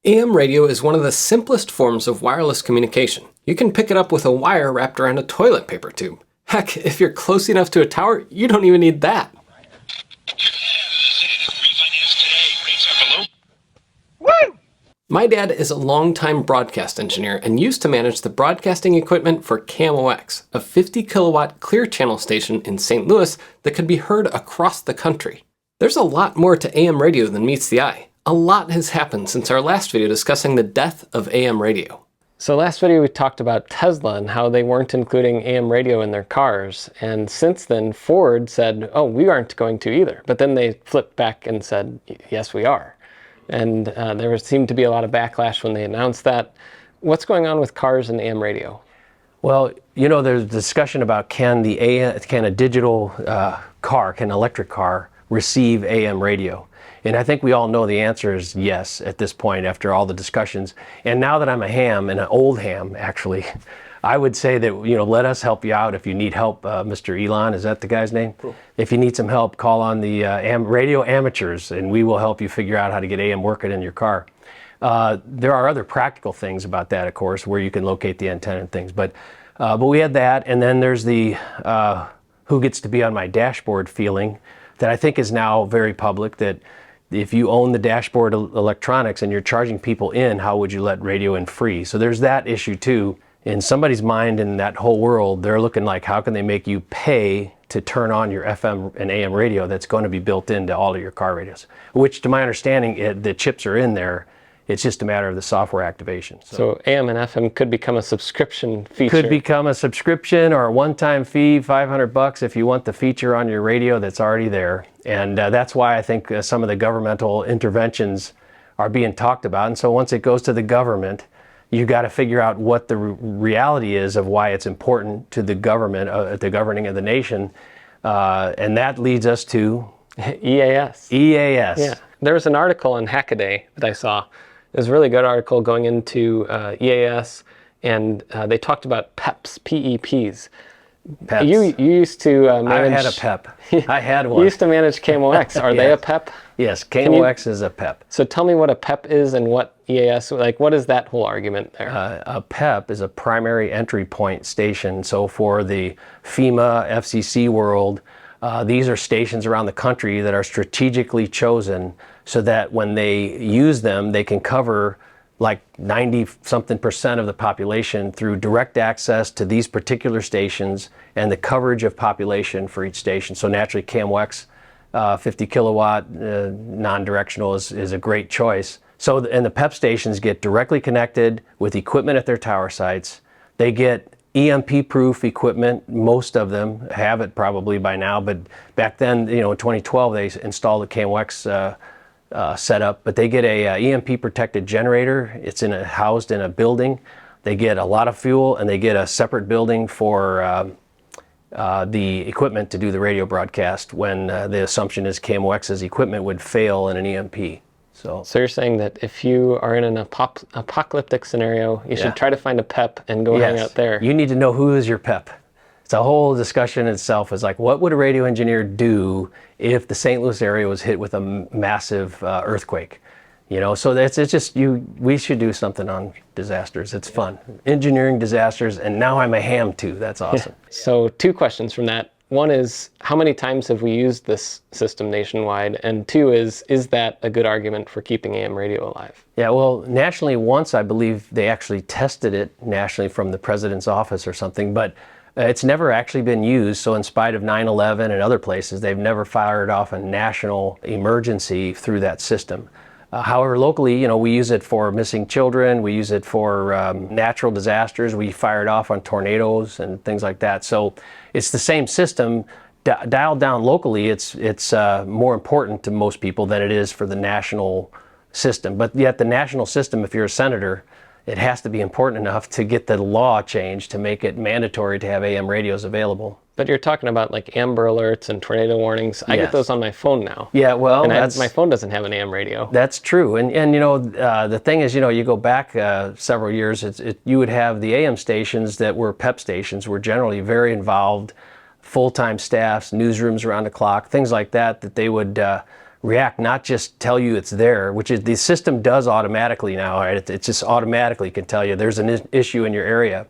AM radio is one of the simplest forms of wireless communication. You can pick it up with a wire wrapped around a toilet paper tube. Heck, if you're close enough to a tower, you don't even need that. My dad is a longtime broadcast engineer and used to manage the broadcasting equipment for KMOX, a 50 kilowatt clear channel station in St. Louis that could be heard across the country. There's a lot more to AM radio than meets the eye. A lot has happened since our last video discussing the death of AM radio. So last video we talked about Tesla and how they weren't including AM radio in their cars. And since then, Ford said, oh, we aren't going to either. But then they flipped back and said, yes, we are. And there seemed to be a lot of backlash when they announced that. What's going on with cars and AM radio? Well, you know, there's discussion about can a digital car, can an electric car receive AM radio? And I think we all know the answer is yes at this point after all the discussions. And now that I'm a ham, and an old ham actually, I would say that, you know, let us help you out if you need help. Mr. Elon, is that the guy's name? Cool. If you need some help, call on the radio amateurs and we will help you figure out how to get AM working in your car. There are other practical things about that, of course, where you can locate the antenna and things. But we had that, and then there's the who gets to be on my dashboard feeling that I think is now very public, that if you own the dashboard electronics and you're charging people in, how would you let radio in free? So there's that issue too. In somebody's mind in that whole world, they're looking like, how can they make you pay to turn on your FM and AM radio that's going to be built into all of your car radios? Which, to my understanding, the chips are in there. It's just a matter of the software activation. So AM and FM could become a subscription feature. Could become a subscription or a one-time fee, $500 if you want the feature on your radio that's already there. And that's why I think some of the governmental interventions are being talked about. And so once it goes to the government, you got to figure out what the reality is of why it's important to the government, the governing of the nation. And that leads us to EAS. EAS. Yeah. There was an article in Hackaday that I saw. It was a really good article going into EAS, and they talked about PEPs, P-E-Ps. PEPs. You used to manage... I had a PEP. I had one. You used to manage KMOX. Are they a PEP? Yes, KMOX is a PEP. So tell me what a PEP is and what EAS, like what is that whole argument there? A PEP is a primary entry point station. So for the FEMA, FCC world, these are stations around the country that are strategically chosen so that when they use them, they can cover like 90-something% of the population through direct access to these particular stations and the coverage of population for each station. So naturally, KMOX 50 kilowatt non-directional is a great choice. So, and the PEP stations get directly connected with equipment at their tower sites. They get EMP-proof equipment. Most of them have it probably by now, but back then, you know, in 2012, they installed the KMOX setup. But they get a EMP-protected generator. It's housed in a building. They get a lot of fuel, and they get a separate building for the equipment to do the radio broadcast when the assumption is KMOX's equipment would fail in an EMP. So you're saying that if you are in an apocalyptic scenario, you should try to find a PEP and go hang out there. You need to know who is your PEP. It's a whole discussion in itself. It's like, what would a radio engineer do if the St. Louis area was hit with a massive earthquake? You know, so it's just we should do something on disasters. It's fun. Engineering disasters, and now I'm a ham too. That's awesome. So 2 questions from that. One is, how many times have we used this system nationwide? And 2 is that a good argument for keeping AM radio alive? Yeah, well, nationally once, I believe they actually tested it nationally from the president's office or something, but it's never actually been used. So in spite of 9/11 and other places, they've never fired off a national emergency through that system. However, locally, you know, we use it for missing children. We use it for natural disasters. We fire it off on tornadoes and things like that. So it's the same system. Dialed down locally, it's more important to most people than it is for the national system. But yet the national system, if you're a senator, it has to be important enough to get the law changed to make it mandatory to have AM radios available. But you're talking about like Amber Alerts and tornado warnings. I get those on my phone now. Yeah, well, and my phone doesn't have an AM radio. That's true. And you know, the thing is, you know, you go back several years, you would have the AM stations that were PEP stations were generally very involved, full-time staffs, newsrooms around the clock, things like that, that they would react, not just tell you it's there, which is the system does automatically now, right? It just automatically can tell you there's an issue in your area.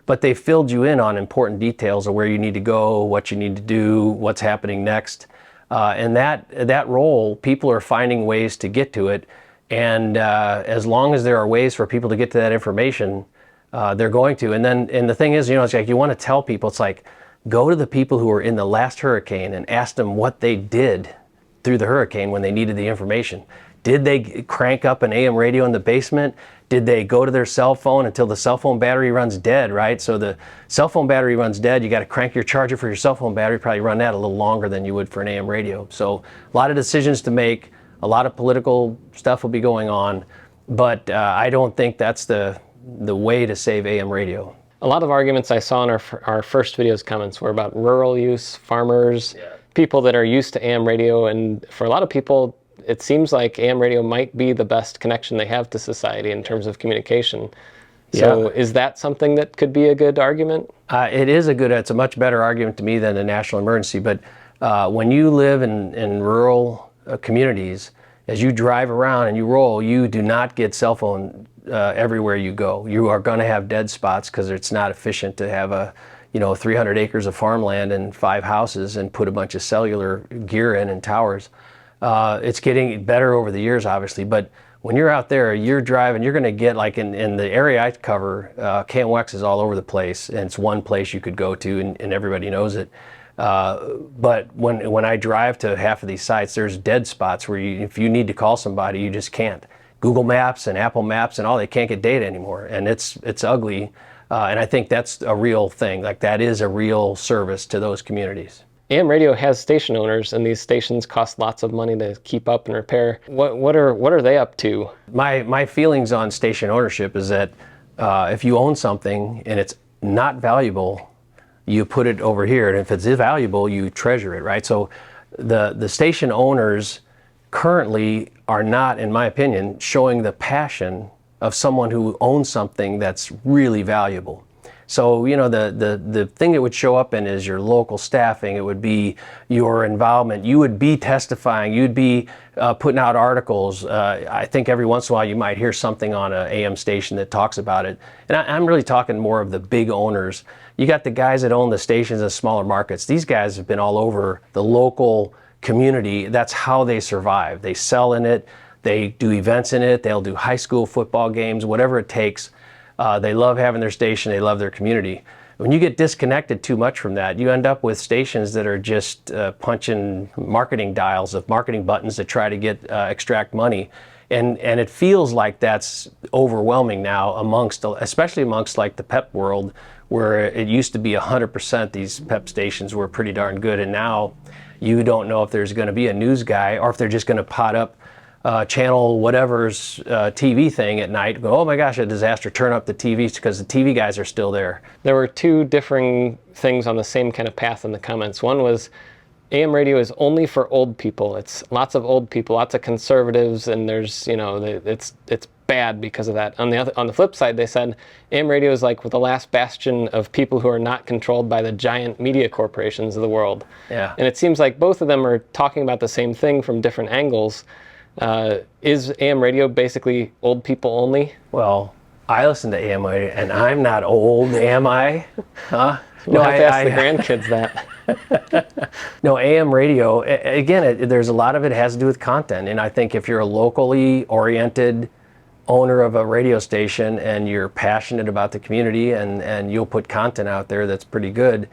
But they filled you in on important details of where you need to go, what you need to do, what's happening next. And that role, people are finding ways to get to it. And as long as there are ways for people to get to that information, they're going to. And the thing is, it's like you want to tell people, it's like, go to the people who were in the last hurricane and ask them what they did through the hurricane when they needed the information. Did they crank up an AM radio in the basement? Did they go to their cell phone until the cell phone battery runs dead, right? So the cell phone battery runs dead, you got to crank your charger for your cell phone battery, probably run that a little longer than you would for an AM radio. So a lot of decisions to make, a lot of political stuff will be going on, but I don't think that's the way to save AM radio. A lot of arguments I saw in our first video's comments were about rural use, farmers, people that are used to AM radio, and for a lot of people, it seems like AM radio might be the best connection they have to society in terms of communication. So is that something that could be a good argument? It's a much better argument to me than a national emergency, but when you live in rural communities, as you drive around and you roll, you do not get cell phone everywhere you go. You are going to have dead spots because it's not efficient to have 300 acres of farmland and 5 houses and put a bunch of cellular gear in and towers. It's getting better over the years, obviously, but when you're out there, you're driving, you're going to get, like in the area I cover, KMOX is all over the place, and it's one place you could go to, and everybody knows it. But when I drive to half of these sites, there's dead spots where if you need to call somebody, you just can't. Google Maps and Apple Maps and all, they can't get data anymore, and it's ugly. And I think that's a real thing. Like, that is a real service to those communities. AM radio has station owners, and these stations cost lots of money to keep up and repair. What are they up to? My feelings on station ownership is that if you own something and it's not valuable, you put it over here, and if it's valuable, you treasure it, right? So the station owners currently are not, in my opinion, showing the passion of someone who owns something that's really valuable. So, the thing that would show up in is your local staffing. It would be your involvement. You would be testifying. You'd be putting out articles. I think every once in a while you might hear something on an AM station that talks about it. And I'm really talking more of the big owners. You got the guys that own the stations in smaller markets. These guys have been all over the local community. That's how they survive. They sell in it. They do events in it. They'll do high school football games, whatever it takes. They love having their station. They love their community. When you get disconnected too much from that, you end up with stations that are just punching marketing dials of marketing buttons to try to get extract money. And it feels like that's overwhelming now especially amongst like the PEP world, where it used to be 100% these PEP stations were pretty darn good. And now you don't know if there's going to be a news guy or if they're just going to pot up channel whatever's TV thing at night, go, oh my gosh, a disaster, turn up the TVs, because the TV guys are still there. There were two differing things on the same kind of path in the comments. One was AM radio is only for old people. It's lots of old people, lots of conservatives, and there's, it's bad because of that. On the flip side, they said AM radio is like the last bastion of people who are not controlled by the giant media corporations of the world. Yeah. And it seems like both of them are talking about the same thing from different angles. Is AM radio basically old people only? Well, I listen to AM radio, and I'm not old, am I? Huh? No, I have to ask the grandkids that. No, AM radio, again, there's a lot of it has to do with content, and I think if you're a locally oriented owner of a radio station and you're passionate about the community and you'll put content out there that's pretty good,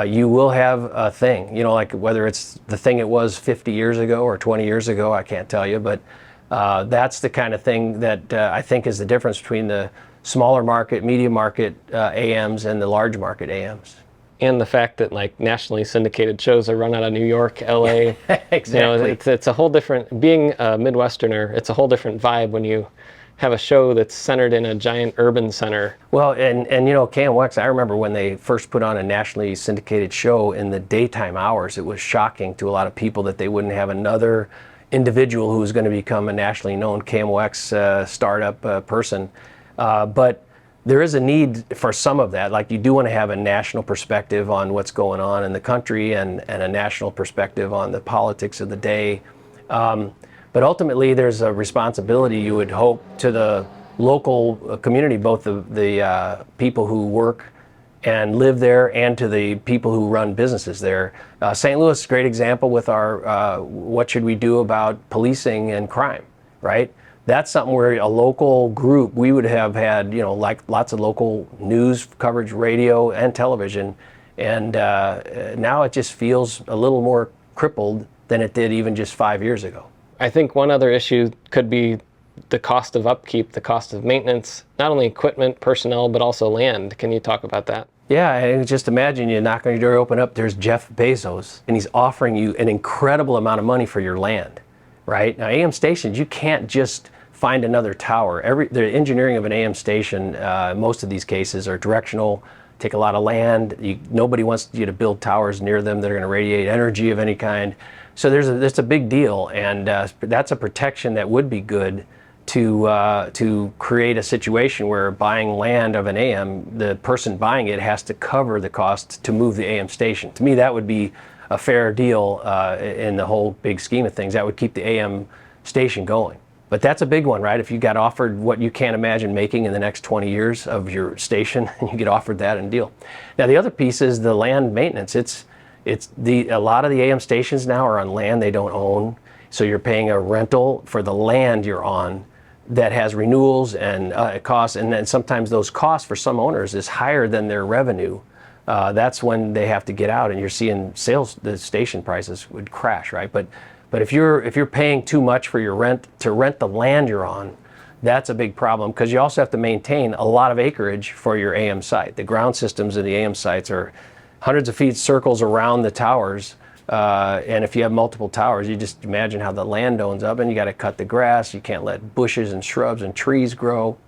you will have a thing, like whether it's the thing it was 50 years ago or 20 years ago, I can't tell you, but that's the kind of thing that I think is the difference between the smaller market, medium market AMs and the large market AMs. And the fact that nationally syndicated shows are run out of New York, LA. Exactly. It's a whole different, being a Midwesterner, it's a whole different vibe when you have a show that's centered in a giant urban center. Well, and KMOX, I remember when they first put on a nationally syndicated show in the daytime hours, it was shocking to a lot of people that they wouldn't have another individual who was going to become a nationally known KMOX startup person. But there is a need for some of that. Like, you do want to have a national perspective on what's going on in the country and a national perspective on the politics of the day. But ultimately, there's a responsibility, you would hope, to the local community, both the people who work and live there and to the people who run businesses there. St. Louis is a great example with our what should we do about policing and crime, right? That's something where a local group, we would have had, like lots of local news coverage, radio and television, and now it just feels a little more crippled than it did even just 5 years ago. I think one other issue could be the cost of upkeep, the cost of maintenance, not only equipment, personnel, but also land. Can you talk about that? Yeah, and just imagine you knock on your door, open up, there's Jeff Bezos, and he's offering you an incredible amount of money for your land, right? Now, AM stations, you can't just find another tower. The engineering of an AM station, most of these cases are directional, take a lot of land. Nobody wants you to build towers near them that are going to radiate energy of any kind. So that's a big deal, and that's a protection that would be good to create a situation where buying land of an AM, the person buying it has to cover the cost to move the AM station. To me, that would be a fair deal in the whole big scheme of things. That would keep the AM station going. But that's a big one, right? If you got offered what you can't imagine making in the next 20 years of your station, and you get offered that and deal. Now, the other piece is the land maintenance. A lot of the AM stations now are on land they don't own, so you're paying a rental for the land you're on that has renewals and costs, and then sometimes those costs for some owners is higher than their revenue. That's when they have to get out, and you're seeing the station prices would crash, right? But if you're paying too much for your rent to rent the land you're on, that's a big problem, because you also have to maintain a lot of acreage for your AM site. The ground systems of the AM sites are hundreds of feet circles around the towers. And if you have multiple towers, you just imagine how the land owns up, and you got to cut the grass. You can't let bushes and shrubs and trees grow.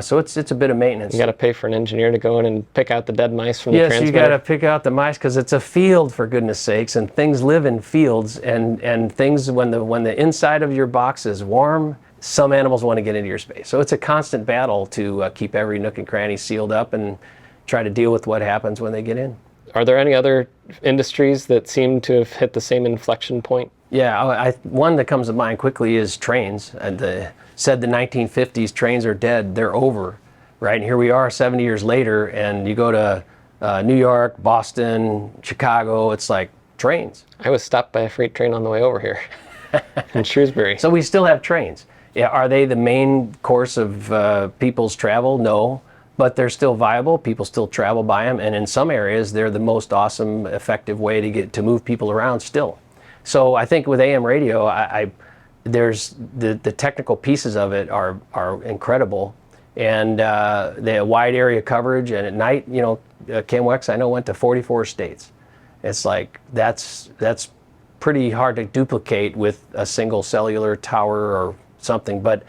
So it's a bit of maintenance. You got to pay for an engineer to go in and pick out the dead mice from the transmitter. Yes, you got to pick out the mice, because it's a field, for goodness sakes, and things live in fields, and things, when the inside of your box is warm, some animals want to get into your space. So it's a constant battle to keep every nook and cranny sealed up and try to deal with what happens when they get in. Are there any other industries that seem to have hit the same inflection point? Yeah, one that comes to mind quickly is trains. Said the 1950s, trains are dead, they're over, right? And here we are 70 years later, and you go to New York, Boston, Chicago, it's like trains. I was stopped by a freight train on the way over here in Shrewsbury. So we still have trains. Yeah, are they the main course of people's travel? No. But they're still viable. People still travel by them, and in some areas, they're the most awesome, effective way to move people around still. So I think with AM radio, there's the technical pieces of it are incredible, and the wide area coverage. And at night, KMOX I know went to 44 states. It's like that's pretty hard to duplicate with a single cellular tower or something, but.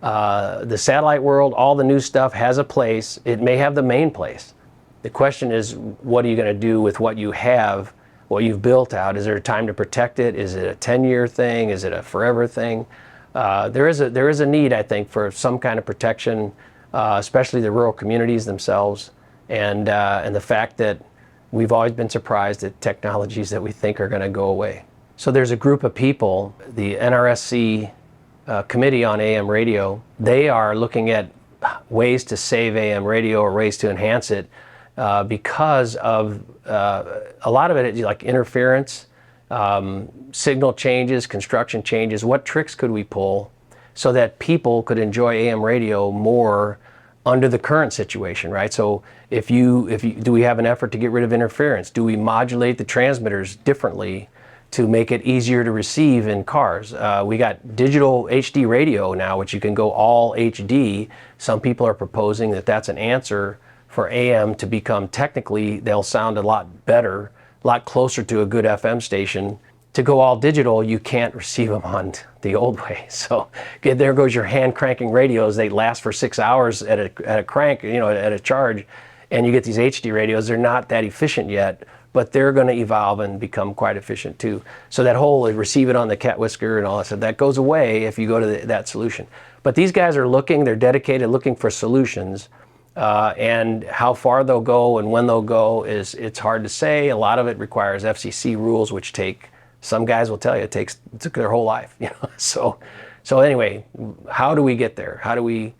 The satellite world, all the new stuff has a place. It may have the main place. The question is, what are you going to do with what you have, what you've built out? Is there time to protect it? Is it a 10-year thing? Is it a forever thing? There is a need, I think, for some kind of protection, especially the rural communities themselves, and the fact that we've always been surprised at technologies that we think are going to go away. So there's a group of people, the NRSC Committee on AM radio. They are looking at ways to save AM radio or ways to enhance it because of a lot of it, like interference, signal changes, construction changes. What tricks could we pull so that people could enjoy AM radio more under the current situation, right? So do we have an effort to get rid of interference? Do we modulate the transmitters differently to make it easier to receive in cars? We got digital HD radio now, which you can go all HD. Some people are proposing that that's an answer for AM to become technically, they'll sound a lot better, a lot closer to a good FM station. To go all digital, you can't receive them on the old way. So there goes your hand cranking radios. They last for 6 hours at a crank, at a charge. And you get these HD radios, they're not that efficient yet, but they're going to evolve and become quite efficient too. So that whole receive it on the cat whisker and all that stuff, that goes away if you go to that solution. But these guys are they're dedicated, looking for solutions. And how far they'll go and when they'll go it's hard to say. A lot of it requires FCC rules, which take Some guys will tell you it took their whole life, you know. So anyway, how do we get there? How do we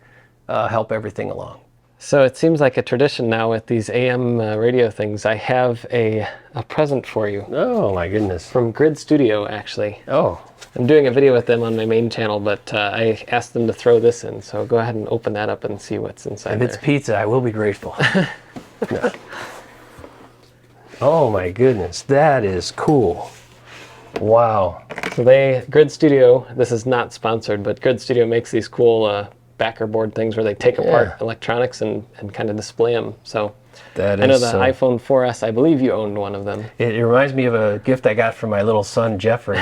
help everything along? So it seems like a tradition now with these AM radio things. I have a present for you. Oh my goodness. From Grid Studio, actually. Oh. I'm doing a video with them on my main channel, but I asked them to throw this in, so go ahead and open that up and see what's inside there. If it's pizza, I will be grateful. No. Oh my goodness, that is cool. Wow. So Grid Studio, this is not sponsored, but Grid Studio makes these cool backer board things where they take apart electronics and kind of display them. So I know the iPhone 4S, I believe you owned one of them. It reminds me of a gift I got from my little son, Jeffrey.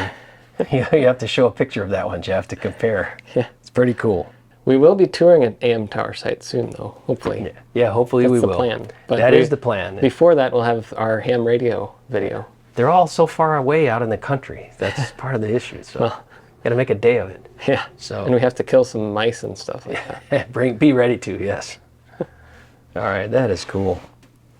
You have to show a picture of that one, Jeff, to compare. Yeah. It's pretty cool. We will be touring an AM tower site soon, though, hopefully. Yeah, hopefully we will. That's the plan. But that is the plan. Before that, we'll have our ham radio video. They're all so far away out in the country. That's part of the issue. So got to make a day of it. Yeah. So and we have to kill some mice and stuff like that. be ready to, yes. All right, that is cool.